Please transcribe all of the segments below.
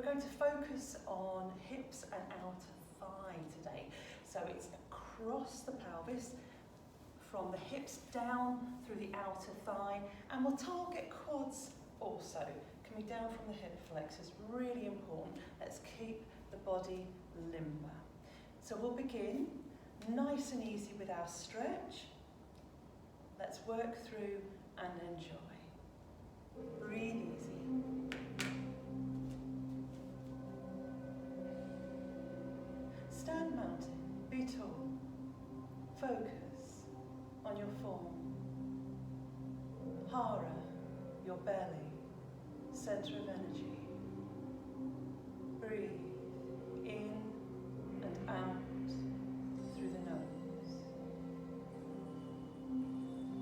We're going to focus on hips and outer thigh today. So it's across the pelvis, from the hips down through the outer thigh, and we'll target quads also. Coming down from the hip flexors, really important. Let's keep the body limber. So we'll begin nice and easy with our stretch. Let's work through and enjoy. Breathe easy. Stand mountain, be tall. Focus on your form. Hara, your belly, center of energy. Breathe in and out through the nose.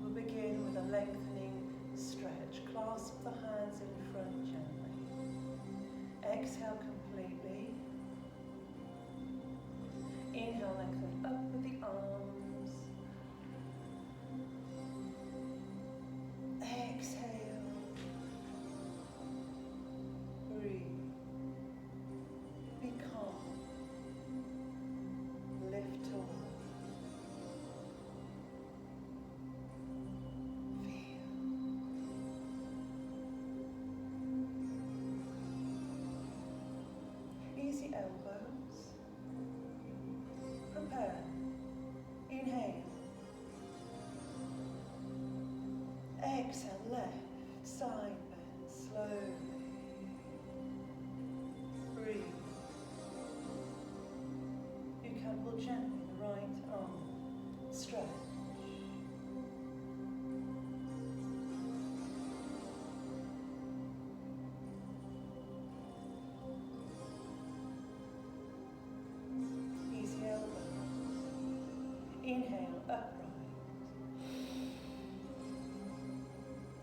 We'll begin with a lengthening stretch. Clasp the hands in front gently. Exhale completely. Inhale, lengthen up with the arms. Exhale. Breathe. Be calm. Lift tall. Easy elbows. Prepare. Inhale. Exhale, left side bend slowly. Breathe. You can pull gently the right arm. Stretch. Easy elbows. Inhale, upright.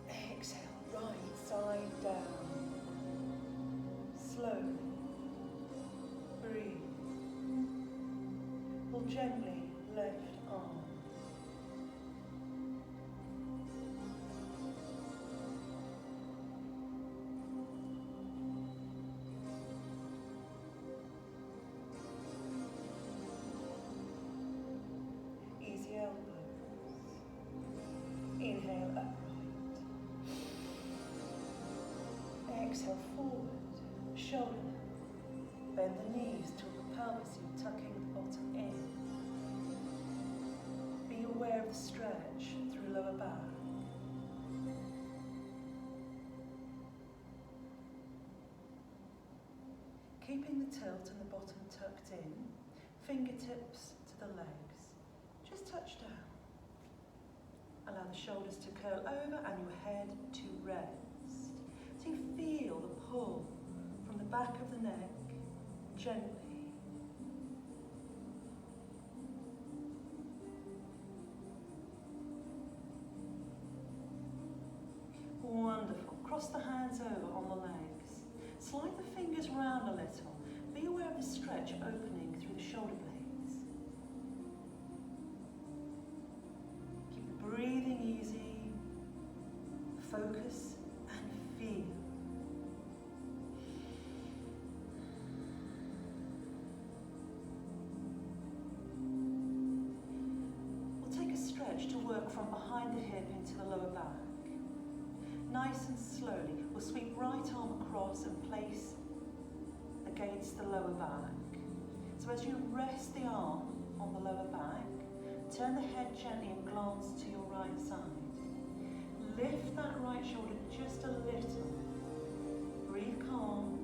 Exhale, right side down. Slowly. Breathe. Pull gently left arm. Easy elbows. Inhale, upright. Exhale, forward. Shoulder. Bend the knees to the pelvis, you're tucking the bottom in. Be aware of the stretch through lower back. Keeping the tilt and the bottom tucked in, fingertips to the legs. Just touch down. Allow the shoulders to curl over and your head to rest. So you feel the pull from the back of the neck, gently. Wonderful. Cross the hands over on the legs. Slide the fingers round a little. Be aware of the stretch opening through the shoulder blades. Keep breathing easy. Focus and feel. To work from behind the hip into the lower back. Nice and slowly, we'll sweep right arm across and place against the lower back. So as you rest the arm on the lower back, turn the head gently and glance to your right side. Lift that right shoulder just a little. Breathe calm.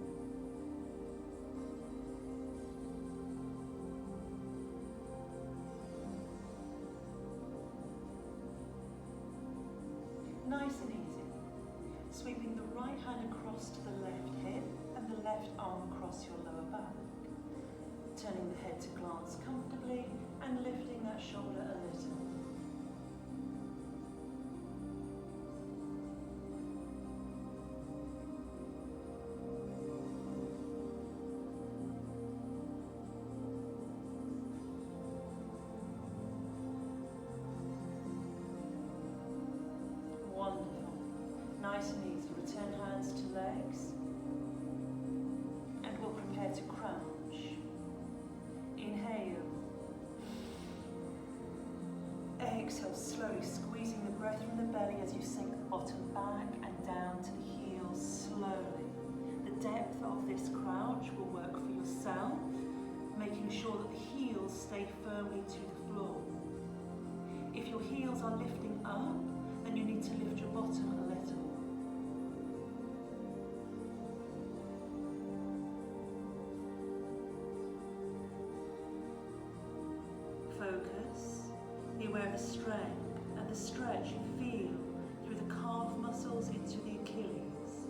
Nice and easy. Sweeping the right hand across to the left hip and the left arm across your lower back. Turning the head to glance comfortably and lifting that shoulder a little. Wonderful. Nice and easy. Return hands to legs. And exhale, slowly squeezing the breath from the belly as you sink the bottom back and down to the heels slowly. The depth of this crouch will work for yourself, making sure that the heels stay firmly to the floor. If your heels are lifting up, then you need to lift your bottom a little. Focus, be aware of the strength and the stretch you feel through the calf muscles into the Achilles.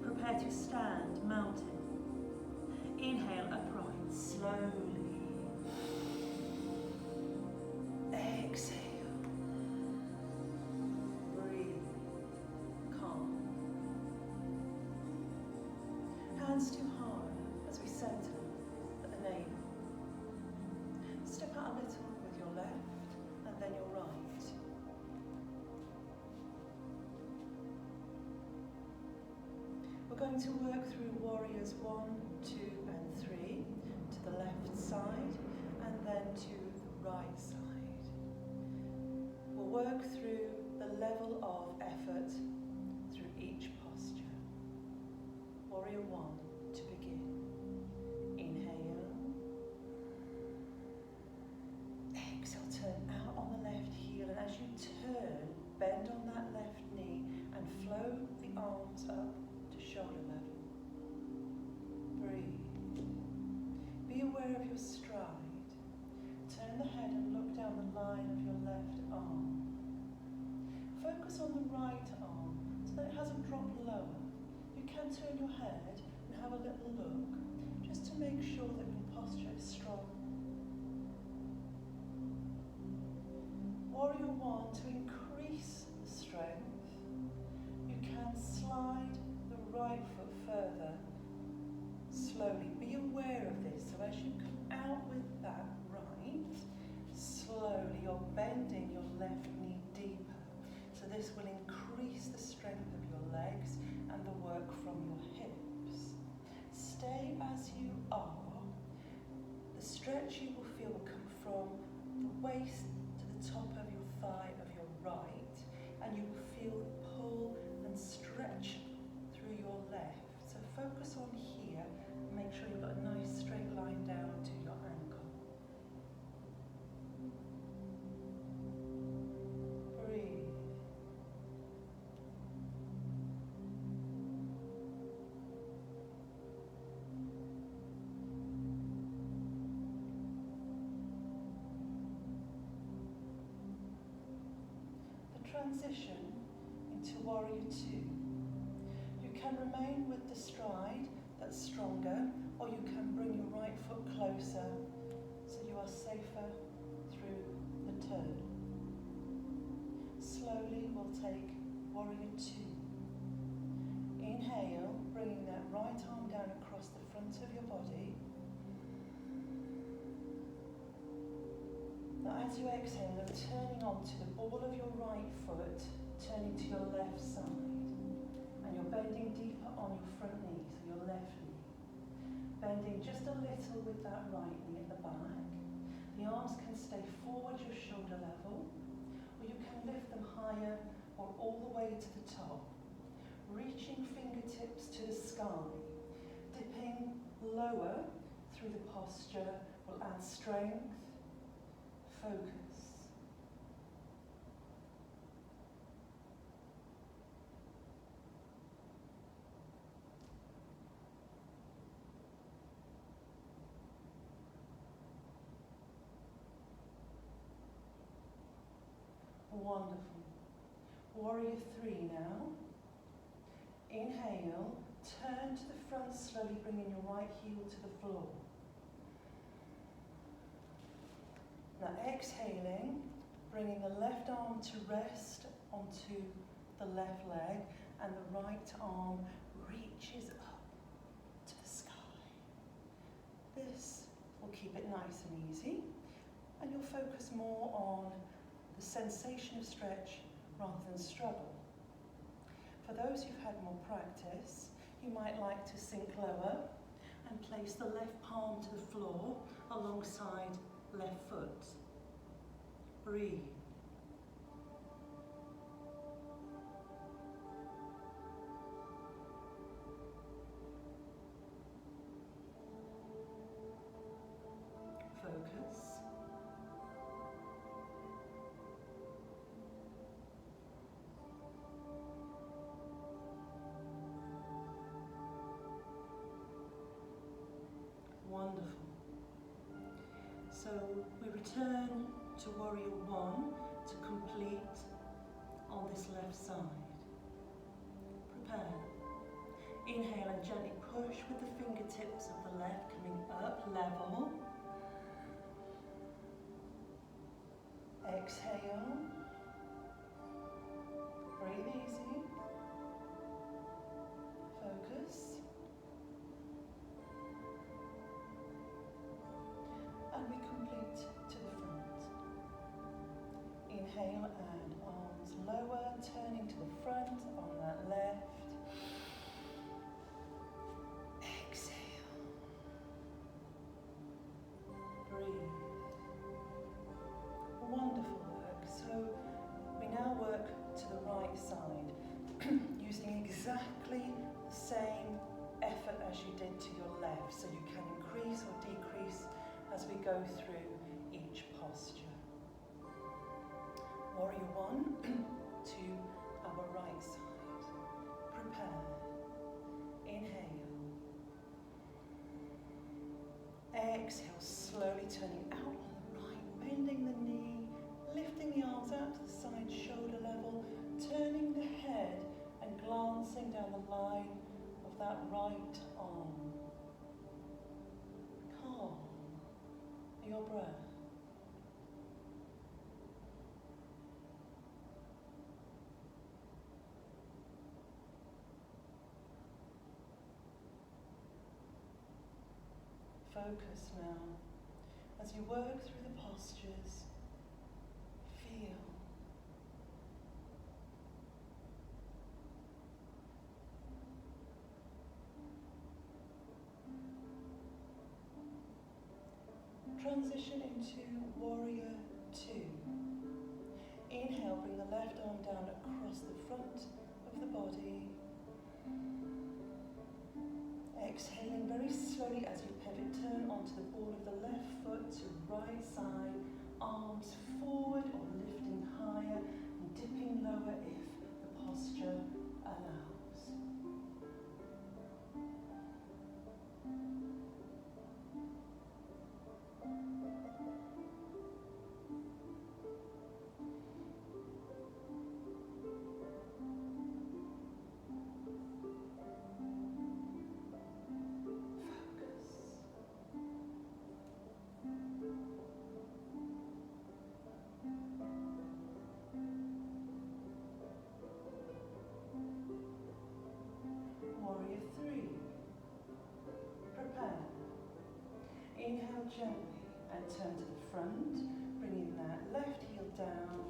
Prepare to stand, mountain. Inhale, upright, slowly. Exhale. Breathe. Calm. Hands to heart as we center at the navel. Step out a little with your left and then your right. We're going to work through warriors 1, 2 and 3 to the left side and then to the right side. We'll work through the level of effort through each posture. Warrior 1 to begin. Inhale. Exhale, turn out on the left heel, and as you turn, bend on that left knee and flow the arms up to shoulder level. Breathe. Be aware of your stride. Turn the head and look down the line of your left arm. Focus on the right arm so that it hasn't dropped lower. You can turn your head and have a little look, just to make sure that your posture is strong. Warrior 1, to increase the strength, you can slide the right foot further, slowly. Be aware of this, so as you come out with that right, slowly you're bending your left knee deeper. So this will increase the strength of your legs and the work from your hips. Stay as you are. The stretch you will feel will come from the waist to the top of your thigh of your right, and you will feel the pull and stretch through your left. So focus on here and make sure you've got a nice straight line down to your ankle. Breathe. Transition into warrior 2. You can remain with the stride that's stronger, or you can bring your right foot closer so you are safer through the turn. Slowly we'll take warrior 2. Inhale, bringing that right arm down across the front of your body. Now as you exhale, you're turning onto the ball of your right foot, turning to your left side. And you're bending deeper on your front knee, so your left knee. Bending just a little with that right knee at the back. The arms can stay forward your shoulder level, or you can lift them higher or all the way to the top. Reaching fingertips to the sky. Dipping lower through the posture will add strength. Focus. Wonderful. Warrior 3 now. Inhale, turn to the front, slowly bringing your right heel to the floor. Now exhaling, bringing the left arm to rest onto the left leg, and the right arm reaches up to the sky. This will keep it nice and easy, and you'll focus more on the sensation of stretch rather than struggle. For those who've had more practice, you might like to sink lower and place the left palm to the floor alongside left foot. Breathe. Focus. Wonderful. So we return to Warrior One to complete on this left side. Prepare. Inhale and gently push with the fingertips of the left coming up level. Exhale. Breathe easy. Focus. And we complete to the front. Inhale and arms lower, turning to the front on that left. Exhale. Breathe. Wonderful work. So we now work to the right side, using exactly the same effort as you did to your left, so you can increase or decrease as we go through each posture. Warrior One to our right side. Prepare. Inhale. Exhale, slowly turning out on the right, bending the knee, lifting the arms out to the side, shoulder level, turning the head and glancing down the line of that right arm. Calm your breath. Focus now. As you work through the postures, feel. Transition into Warrior Two. Inhale, bring the left arm down across the front of the body. Exhaling very slowly as you pivot, turn onto the ball of the left foot to right side, arms forward or lifting higher and dipping lower if the posture allows. Warrior Three. Prepare. Inhale gently and turn to the front, bringing that left heel down.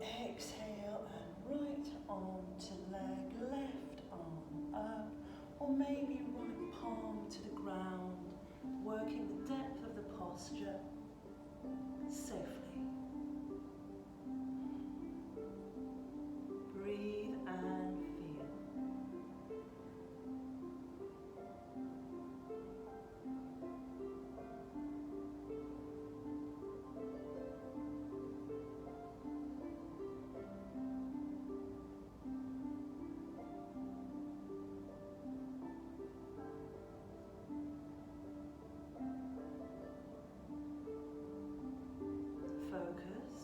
Exhale and right arm to leg, left arm up, or maybe right palm to the ground, working the depth of the posture safely. Breathe and feel. Focus.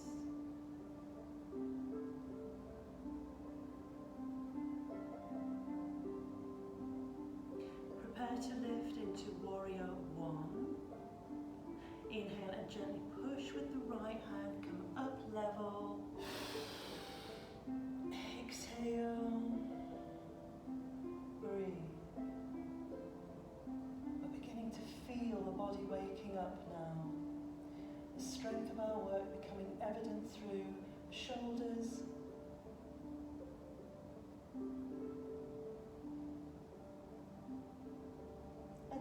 Prepare to lift into Warrior One. Inhale and gently push with the right hand, come up level. Exhale. Breathe. We're beginning to feel the body waking up now. The strength of our work becoming evident through the shoulders,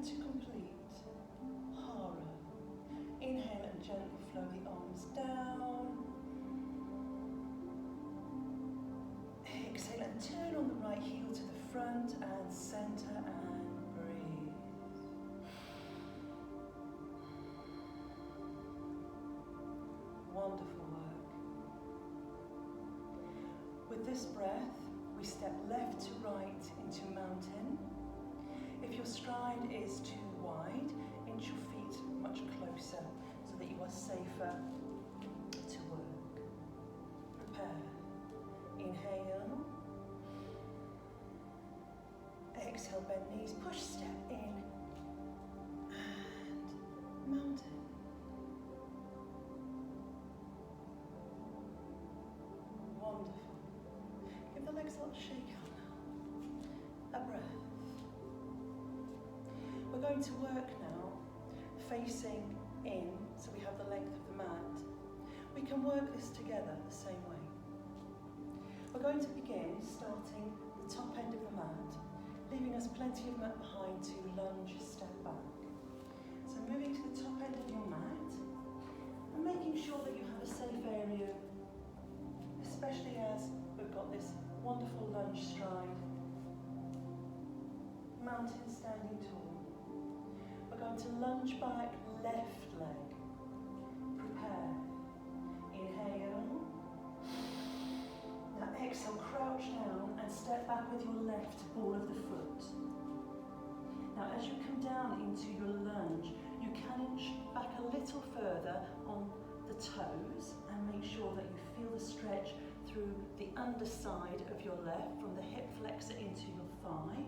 to complete Hara. Inhale and gently flow the arms down. Exhale and turn on the right heel to the front and center and breathe. Wonderful work. With this breath, we step left to right into mountain. If your stride is too wide, inch your feet much closer so that you are safer to work. Prepare. Inhale. Exhale, bend knees, push, step in, and mountain. Wonderful. Give the legs a little shake out now. A breath. We're going to work now facing in, so we have the length of the mat. We can work this together the same way. We're going to begin starting the top end of the mat, leaving us plenty of mat behind to lunge, step back. So moving to the top end of your mat and making sure that you have a safe area, especially as we've got this wonderful lunge stride. Mountain standing tall. We're going to lunge back, left leg. Prepare. Inhale. Now exhale, crouch down and step back with your left ball of the foot. Now as you come down into your lunge, you can inch back a little further on the toes and make sure that you feel the stretch through the underside of your left, from the hip flexor into your thigh.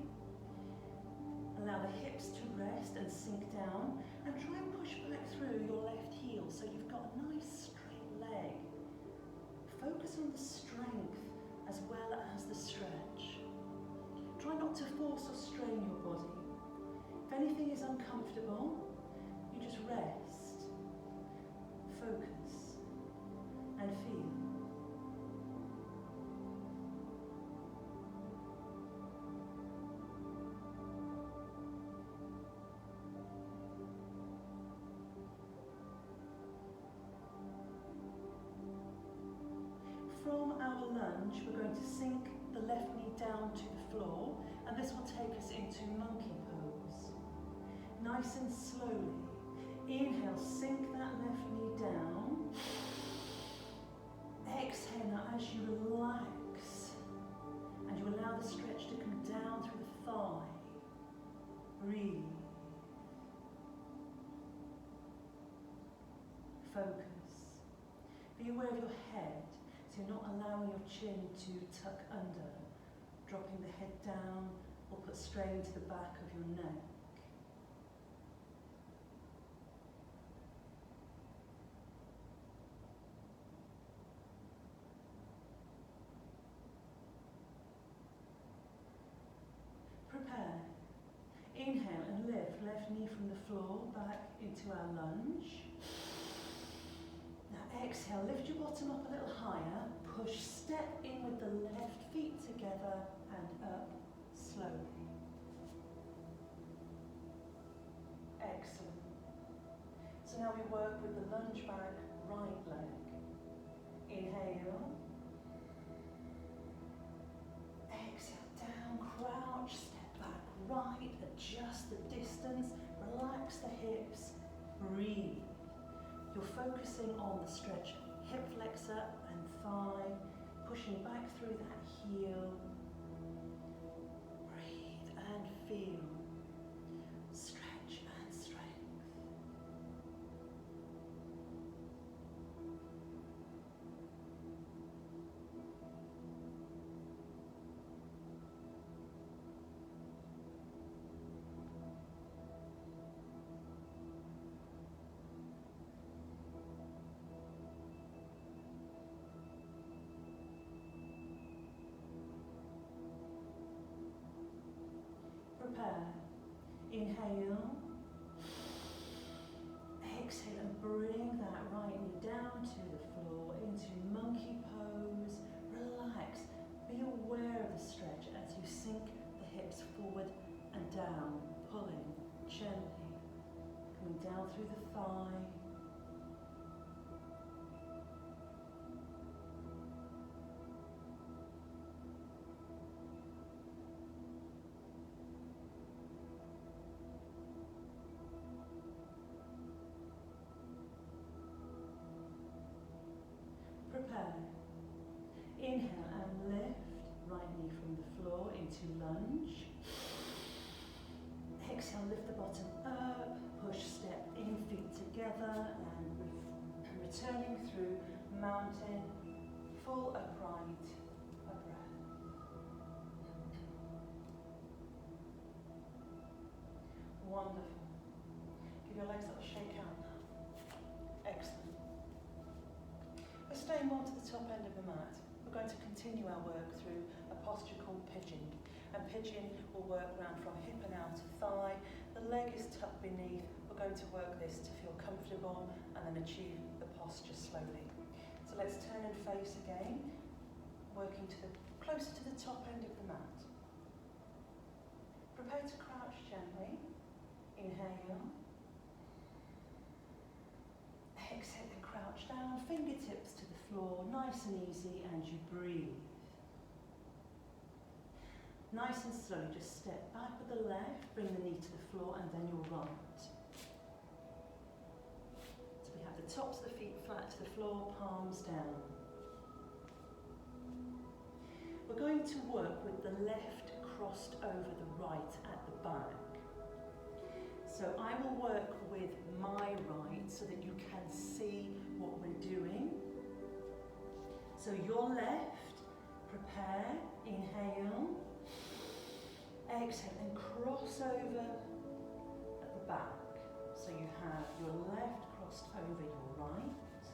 Allow the hips to rest and sink down, and try and push back through your left heel so you've got a nice straight leg. Focus on the strength as well as the stretch. Try not to force or strain your body. If anything is uncomfortable, you just rest, focus, and feel. From our lunge, we're going to sink the left knee down to the floor, and this will take us into monkey pose. Nice and slowly. Inhale, sink that left knee down. Exhale now as you relax, and you allow the stretch to come down through the thigh. Breathe. Focus. Be aware of your head. So you're not allowing your chin to tuck under, dropping the head down or put strain to the back of your neck. Prepare. Inhale and lift left knee from the floor back into our lunge. Now exhale, lift your bottom up a little higher, push, step in with the left feet together and up slowly. Excellent. So now we work with the lunge back right leg. Inhale. Exhale, down, crouch, step back right, adjust the distance, relax the hips, breathe. You're focusing on the stretch, hip flexor and thigh, pushing back through that heel. Breathe and feel. Stretch and strength. Prepare. Inhale. Exhale and bring that right knee down to the floor into monkey pose. Relax. Be aware of the stretch as you sink the hips forward and down, pulling gently. through the thigh. Prepare. Inhale and lift, right knee from the floor into lunge. Exhale, lift the bottom up, push, step in, feet together, and returning through mountain, full upright, a breath. Wonderful. Give your legs a little shake out now. Excellent. We're staying more to the top end of the mat. We're going to continue our work through a posture called pigeon. And pigeon will work round from hip and outer thigh. The leg is tucked beneath. We're going to work this to feel comfortable and then achieve the posture slowly. So let's turn and face again, working closer to the top end of the mat. Prepare to crouch gently. Inhale. Exhale and crouch down, fingertips to the floor, nice and easy, and you breathe. Nice and slowly, just step back with the left, bring the knee to the floor, and then your right. So we have the tops of the feet flat to the floor, palms down. We're going to work with the left crossed over the right at the back. So I will work with my right so that you can see what we're doing. So your left, prepare, inhale. Exhale and cross over at the back. So you have your left crossed over your right.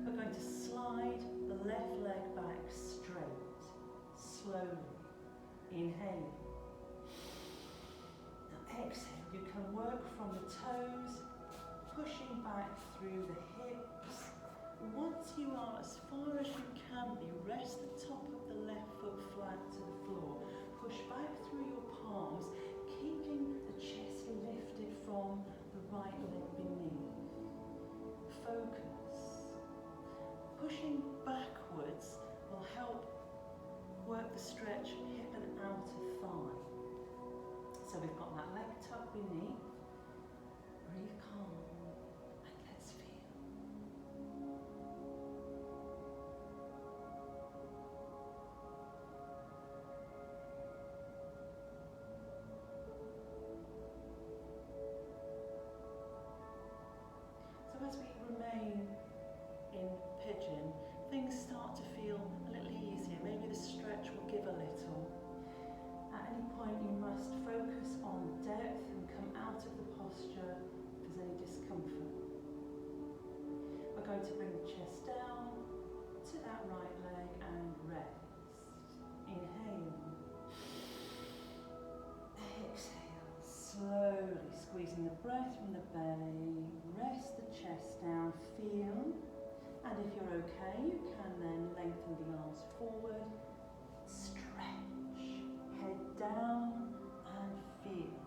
We're going to slide the left leg back straight, slowly. Inhale. Now exhale, you can work from the toes, pushing back through the hips. Once you are as far as you can be, rest the top of the left foot flat to the floor. Push back through your palms, keeping the chest lifted from the right leg beneath. Focus. Pushing backwards will help work the stretch hip and outer thigh. So we've got that leg tucked beneath. Breathe calm. As we remain in pigeon, things start to feel a little easier. Maybe the stretch will give a little. At any point you must focus on depth and come out of the posture if there's any discomfort. We're going to bring the chest down to that right leg and rest. Inhale. Exhale. Slowly squeezing the breath from the belly. Rest the chest down, feel, and if you're okay, you can then lengthen the arms forward, stretch, head down, and feel.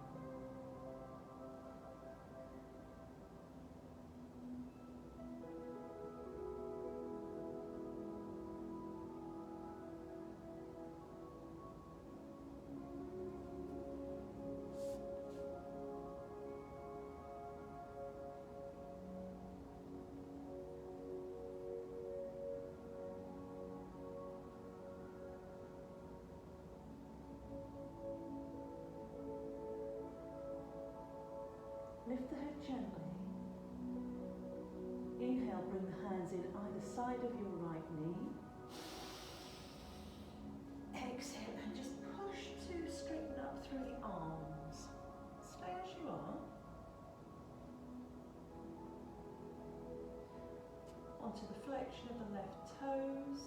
Lift the head gently. Inhale, bring the hands in either side of your right knee. Exhale and just push to straighten up through the arms. Stay as you are. Onto the flexion of the left toes.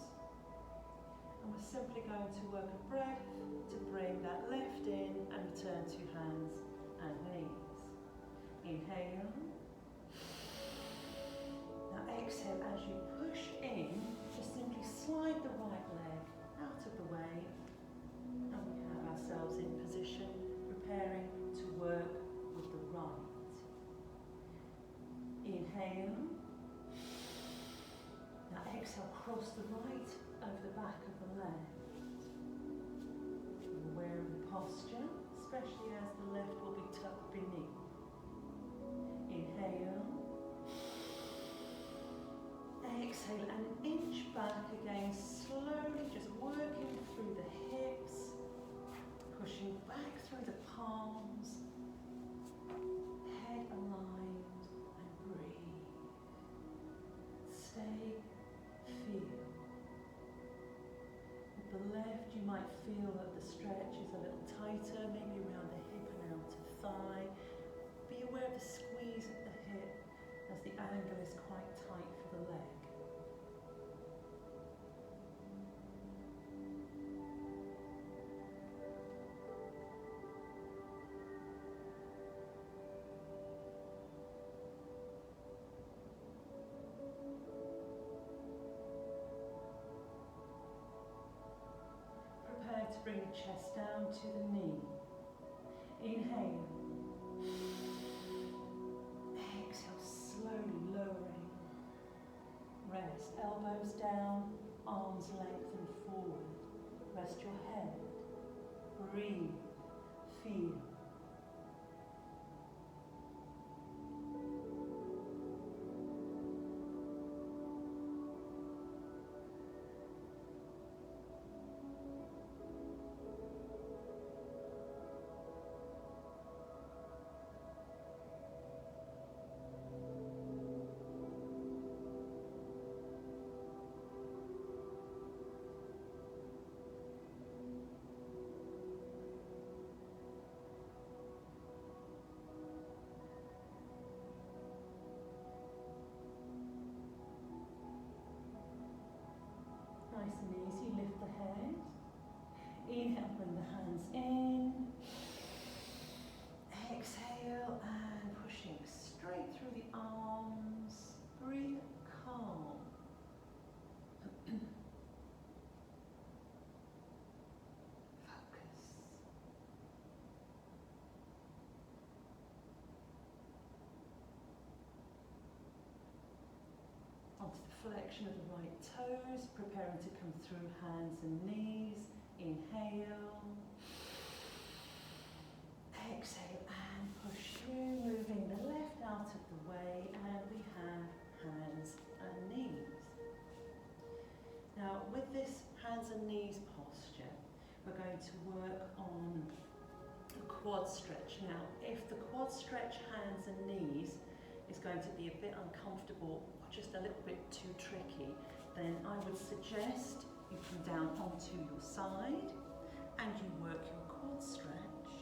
And we're simply going to work a breath to bring that left in and return to hands and knees. Inhale. Now exhale as you push in, just simply slide the right leg out of the way and we have ourselves in position, preparing to work with the right. exhale, cross the right over the back of the left. Be aware of the posture, especially as the left will be tucked beneath. Inhale. Exhale and inch back again, slowly just working through the hips, pushing back through the palms, head aligned, and breathe. Stay, feel. With the left, you might feel that the stretch is a little tighter, maybe around the hip and outer thigh. Be aware of the squeeze at the hip as the angle is quite tight for the leg. Prepare to bring the chest down to the knee. Inhale. Exhale, slowly lowering. Rest, elbows down, arms lengthen forward. Rest your head. Breathe, feel. Nice and easy, lift the head. Inhale, bring the hands in. Exhale and pushing straight through the arms. Breathe calm. Focus. Onto the flexion of the right toes, preparing to come through hands and knees. Inhale. Exhale and push through, moving the left out of the way, and we have hands and knees. Now with this hands and knees posture, we're going to work on a quad stretch. Now if the quad stretch, hands and knees is going to be a bit uncomfortable or just a little bit too tricky, then I would suggest you come down onto your side and you work your quad stretch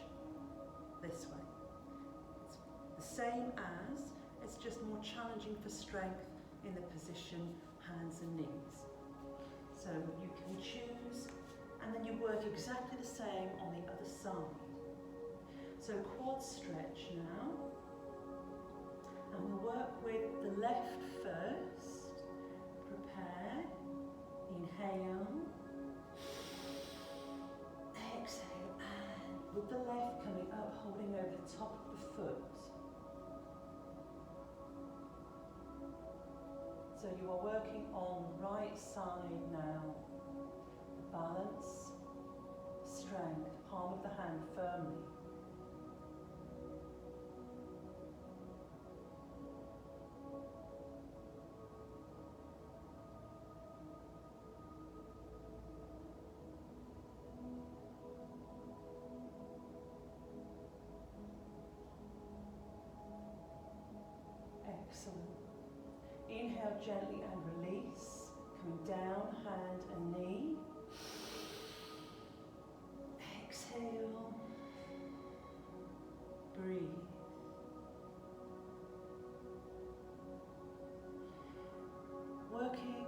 this way. It's the same as, it's just more challenging for strength in the position hands and knees. So you can choose, and then you work exactly the same on the other side. So quad stretch now, and we'll work with the left first. Prepare. Inhale. Exhale, and with the left coming up, holding over the top of the foot. So you are working on the right side now. Balance, strength, palm of the hand firmly. Excellent. Inhale gently and release. Coming down, hand and knee. Exhale. Breathe. Working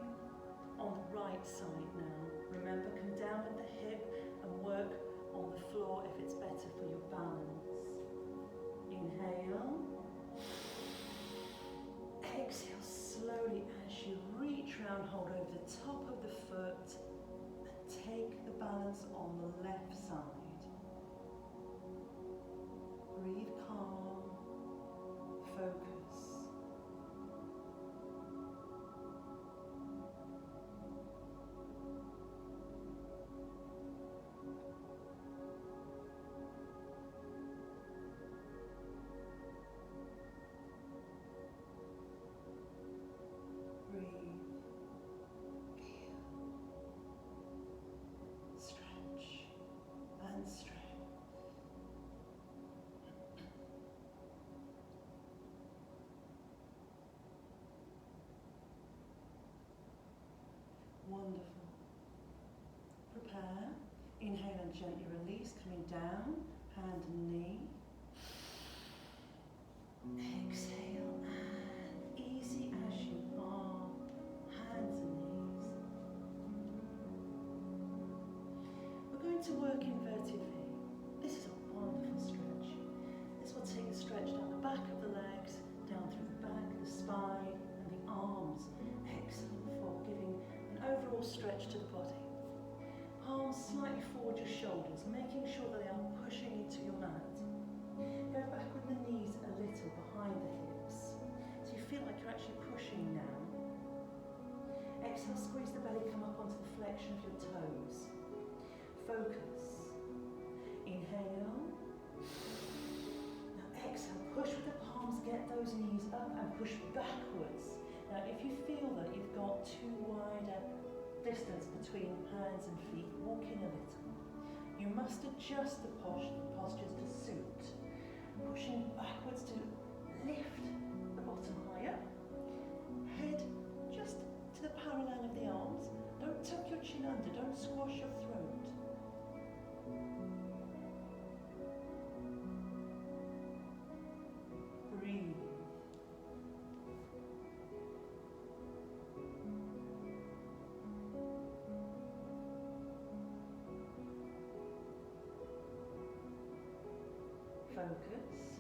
on the right side now. Remember, come down with the hip and work on the floor if it's better for your balance. Inhale. Exhale slowly as you reach round, hold over the top of the foot and take the balance on the left side. Breathe calm, focus. Wonderful. Prepare. Inhale and gently release, coming down, hand and knee. Exhale and easy as you are, hands and knees. We're going to work inverted V. This is a wonderful stretch. This will take the stretch down the back of the legs, down through the back, the spine and the arms. Excellent for giving an overall stretch to the body. Arms slightly forward your shoulders, making sure that they are pushing into your mat. Go back with the knees a little behind the hips, so you feel like you're actually pushing now. Exhale, squeeze the belly, come up onto the flexion of your toes. Focus. Inhale. Now exhale, push with the palms, get those knees up and push backwards. Now if you feel that you've got too wide a distance between hands and feet, walk in a little. You must adjust the postures to suit. Pushing backwards to lift the bottom higher. Head just to the parallel of the arms. Don't tuck your chin under, don't squash your throat. Breathe. Focus.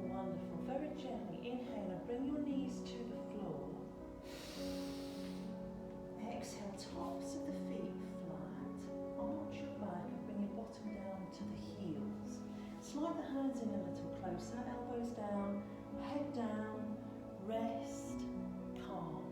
Wonderful. Very gently inhale and bring your knees to the floor. Exhale, tops of the feet flat. Arch your back and bring your bottom down to the heels. Slide the hands in a little closer, elbows down, head down, rest, calm.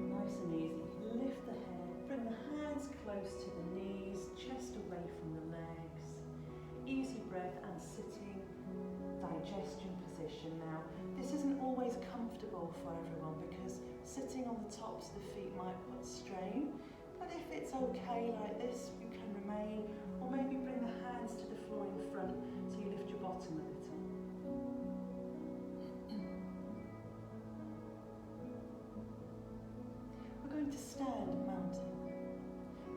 Nice and easy. Lift the head, bring the hands close to the knees, chest away from the legs. Easy breath and sitting digestion position. Now, this isn't always comfortable for everyone because sitting on the tops of the feet might put strain, but if it's okay like this, you can remain, or maybe bring the hands to the floor in front so you lift your bottom a little. We're going to stand mountain.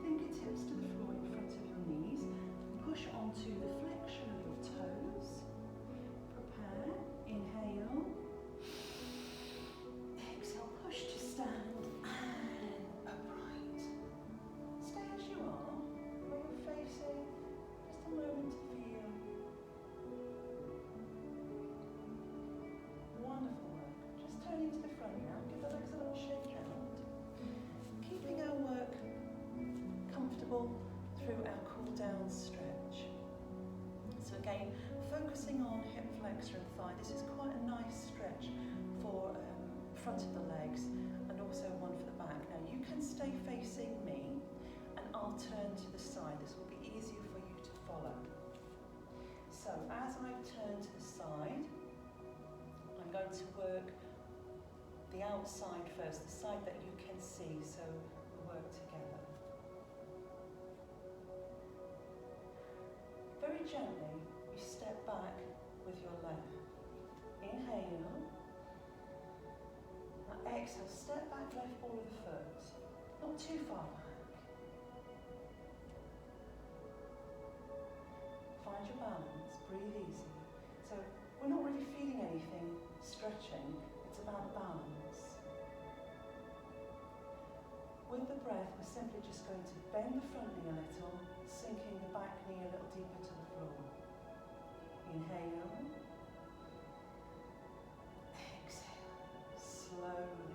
Fingertips to the floor in front of your knees. Push onto the flexion of your toes. Prepare. Inhale. Exhale. Push to stand and upright. Stay as you are. Where you're facing. Just a moment to feel. Wonderful work. Just turning to the front now. Give the legs a little shake out. Keeping our work comfortable through our cool down stretch. So again, focusing on hip flexor and thigh. This is quite a nice stretch for front of the legs and also one for the back. Now you can stay facing me and I'll turn to the side. This will be easier for you to follow. So as I turn to the side, I'm going to work the outside first, the side that you can see, so we work together. Very gently, you step back with your left. Inhale. Now exhale, step back left ball of the foot. Not too far back. Find your balance, breathe easy. So we're not really feeling anything stretching, it's about balance. With the breath, we're simply just going to bend the front knee a little, sinking the back knee a little deeper to the floor. Inhale. Exhale. Slowly.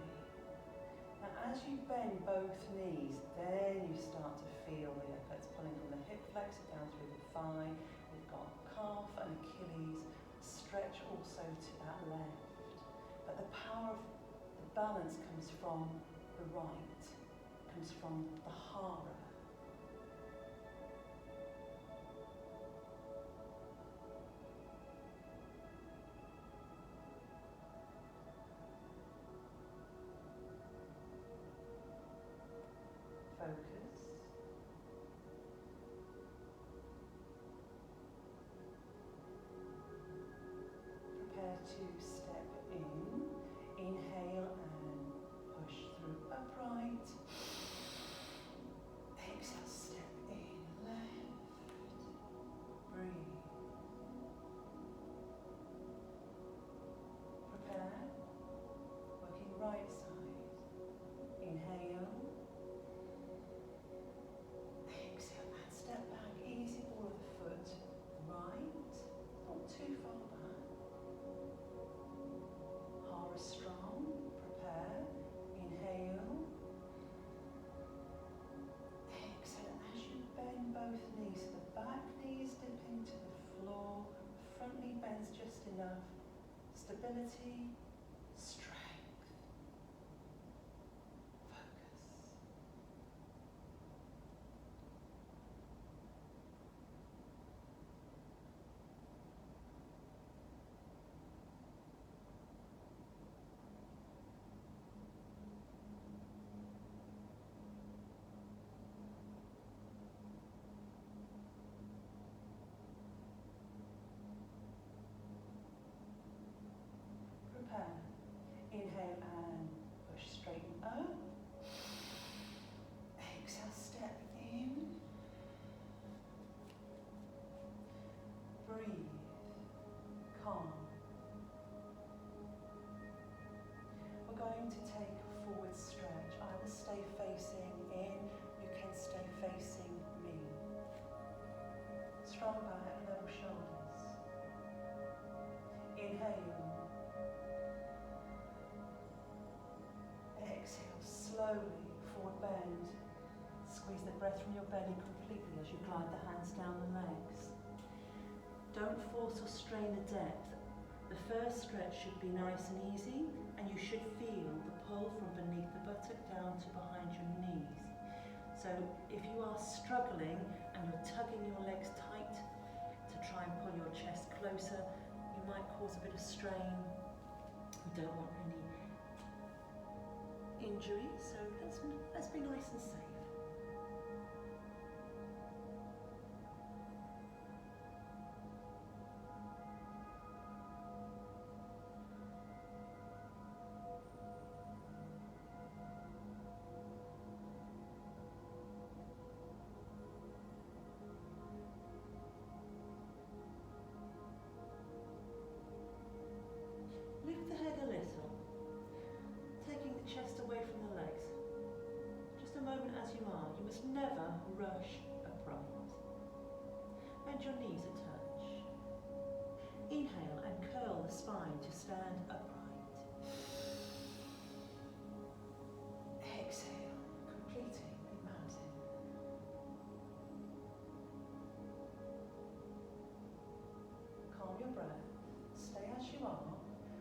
Now as you bend both knees, then you start to feel the effects pulling from the hip flexor down through the thigh. We've got calf and Achilles. Stretch also to that left. But the power of the balance comes from the right, comes from the hara. Focus. Prepare to step in. Inhale and push through upright. Exhale, step in, left. Breathe. Prepare. Working right side. Inhale. Exhale and step back. Easy ball of the foot. Right. Not too far back. Hara strong. Prepare. Inhale. Exhale as you bend both knees. The back knees dip into the floor. Front knee bends just enough. Stability. Strength. Focus. Prepare. Inhale and push straighten up. Exhale, step in. Breathe. Calm. We're going to take a forward stretch. I will stay facing in. You can stay facing me. Strong back, level shoulders. Inhale. Exhale, slowly, forward bend. Squeeze the breath from your belly completely as you glide the hands down the legs. Don't force or strain the depth. The first stretch should be nice and easy, and you should feel the pull from beneath the buttock down to behind your knees. So if you are struggling and you're tugging your legs tight to try and pull your chest closer, you might cause a bit of strain. We don't want any injury, so let's be nice and safe. Lift the head a little, taking the chest away from the legs. Just a moment as you are. You must never rush upright. Bend your knees a touch. Inhale and curl the spine to stand upright. Exhale, completing the mountain. Calm your breath. Stay as you are.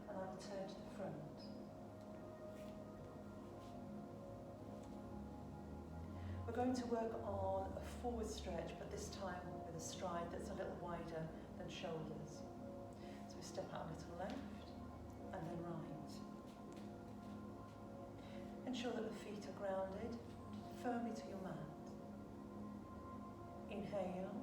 And I will turn to the front. We're going to work on a forward stretch, but this time with a stride that's a little wider than shoulders. So we step out a little left and then right. Ensure that the feet are grounded firmly to your mat. Inhale.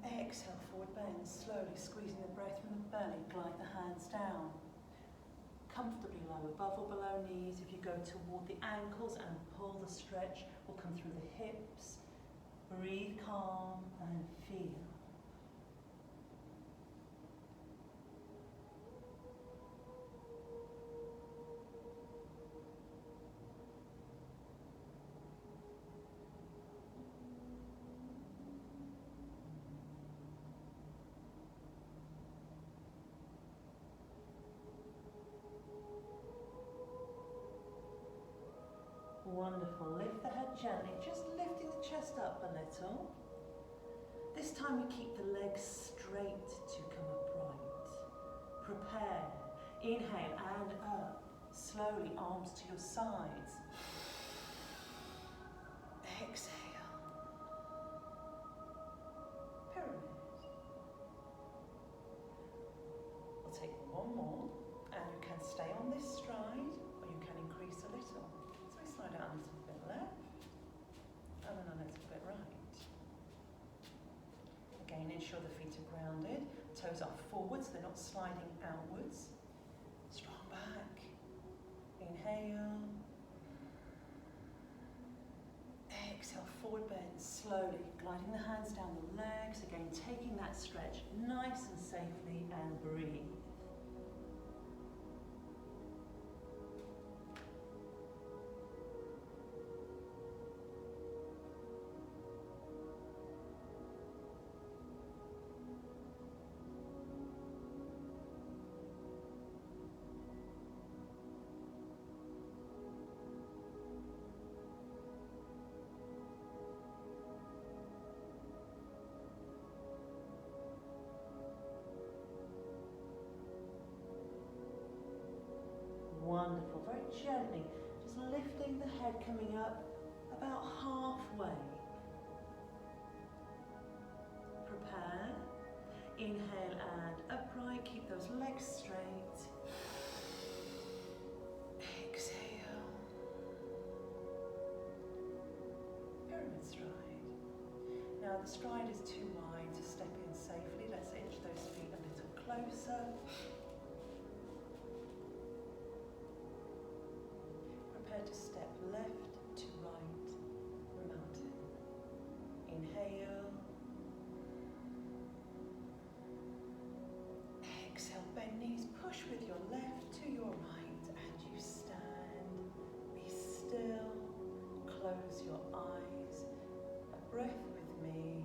Exhale, forward bend, slowly squeezing the breath from the belly, glide the hands down. Comfortably low, above or below knees. If you go toward the ankles and pull, the stretch will come through the hips. Breathe, calm and feel. Wonderful. Lift the head gently, just lifting the chest up a little. This time we keep the legs straight to come upright. Prepare. Inhale and up. Slowly, arms to your sides. Exhale. Pyramid. We'll take one more, and you can stay on this stride, or you can increase a little. So we slide out a little bit left, and then a little bit right. Again, ensure the feet are grounded, toes are forwards, they're not sliding outwards. Strong back. Inhale. Exhale, forward bend, slowly, gliding the hands down the legs, again taking that stretch nice and safely, and breathe. Wonderful, very gently, just lifting the head, coming up about halfway. Prepare. Inhale and upright, keep those legs straight. Exhale. Pyramid stride. Now the stride is too wide to step in safely. Let's inch those feet a little closer. Prepare to step left to right, mountain. Inhale. Exhale, bend knees, push with your left to your right, and you stand. Be still, close your eyes, a breath with me.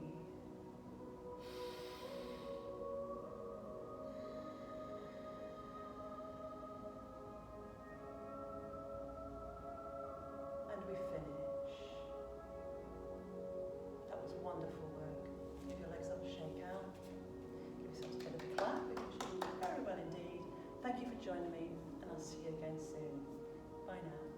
We finish. That was wonderful work. Give your legs a little shake out. Give yourselves a bit of a clap because you did very well indeed. Thank you for joining me, and I'll see you again soon. Bye now.